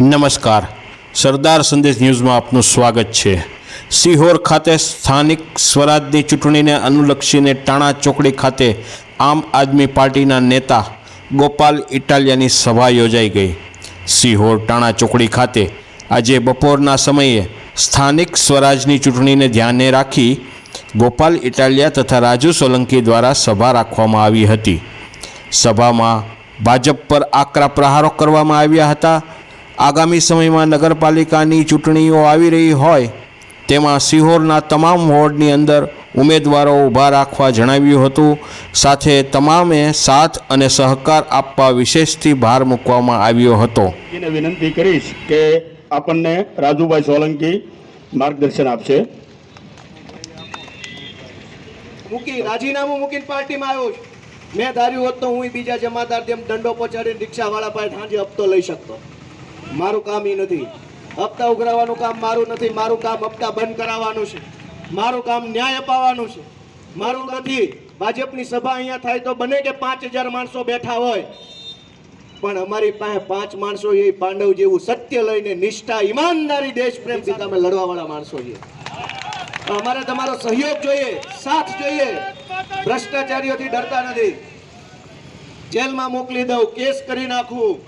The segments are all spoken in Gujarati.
નમસ્કાર, સરદાર સંદેશ ન્યૂઝમાં આપનું સ્વાગત છે। સિહોર ખાતે સ્થાનિક સ્વરાજની ચૂંટણીને અનુલક્ષીને ટાણા ચોકડી ખાતે આમ આદમી પાર્ટીના નેતા ગોપાલ ઇટાલિયાની સભા યોજાઈ ગઈ। સિહોર ટાણા ચોકડી ખાતે આજે બપોરના સમયે સ્થાનિક સ્વરાજની ચૂંટણીને ધ્યાને રાખી ગોપાલ ઇટાલિયા તથા રાજુ સોલંકી દ્વારા સભા રાખવામાં આવી હતી। સભામાં ભાજપ પર આકરા પ્રહારો કરવામાં આવ્યા હતા। આગામી સમયમાં નગરપાલિકાની ચૂંટણીઓ આવી રહી હોય તેમાં સિહોરના તમામ વોર્ડની અંદર ઉમેદવારો ઊભા રાખવા જણાવ્યું હતું। સાથે તમામે સાથ અને સહકાર આપવા વિશેષથી ભાર મૂકવામાં આવ્યો હતો। વિનંતી કરીશ કે આપણને રાજુભાઈ સોલંકી માર્ગદર્શન આપશે। રાજીનામું મૂકીને પાર્ટીમાં આવ્યો છું। મેં ધાર્યું હોત તો હું બીજા જમાદાર જેમ દંડો પહોંચાડીને રિક્ષાવાળા પાસે સાંજે હપ્તો લઈ શકતો। મારું કામ એ નથી, હપ્તા ઉઘરાવવાનું કામ મારું નથી। મારું કામ હપ્તા બંધ કરાવવાનું છે, મારું કામ ન્યાય અપાવવાનું છે, મારું નથી। ભાજપની સભા અહીંયા થાય તો બને કે 5000 માણસો બેઠા હોય, પણ અમારી પાસે 5 માણસો એ પાંડવ જેવું સત્ય લઈને નિષ્ઠા, ઈમાનદારી, દેશ પ્રેમથી અમે લડવાવાળા માણસો છીએ। અમારે તમારો સહયોગ જોઈએ, સાથ જોઈએ। ભ્રષ્ટાચારીઓથી ડરતા નથી। જેલમાં મોકલી દઉં, કેસ કરી નાખું,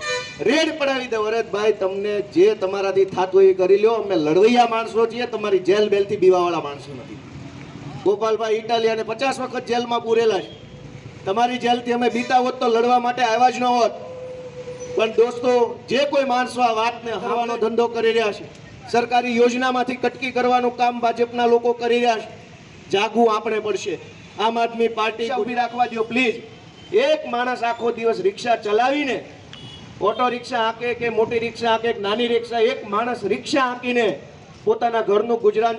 રેડ પડાવી દઉં। અરે ભાઈ, તમને જે તમારાથી થતું એ કરી લ્યો। અમે લડવૈયા માણસો છીએ, તમારી જેલ બેલથી બીવાવાળા માણસો નથી। ગોપાલભાઈ ઇટાલિયાને 50 વખત જેલમાં પૂરેલા છે। તમારી જેલથી અમે બીતા હોત તો લડવા માટે આવ્યા જ ન હોત। પણ દોસ્તો, જે કોઈ માણસો આ વાતને હવાનો ધંધો કરી રહ્યા છે, સરકારી યોજનામાંથી કટકી કરવાનું કામ ભાજપના લોકો કરી રહ્યા છે, જાગવું આપણે પડશે। આમ આદમી પાર્ટી ઊભી રાખવા દો પ્લીઝ। એક માણસ આખો દિવસ રિક્ષા ચલાવીને, ઓટો રિક્ષા હાંકે કે મોટી રિક્ષા હાંકે કે નાની રિક્ષા, એક માણસ રિક્ષા હાંકીને પોતાના ઘરનું ગુજરાન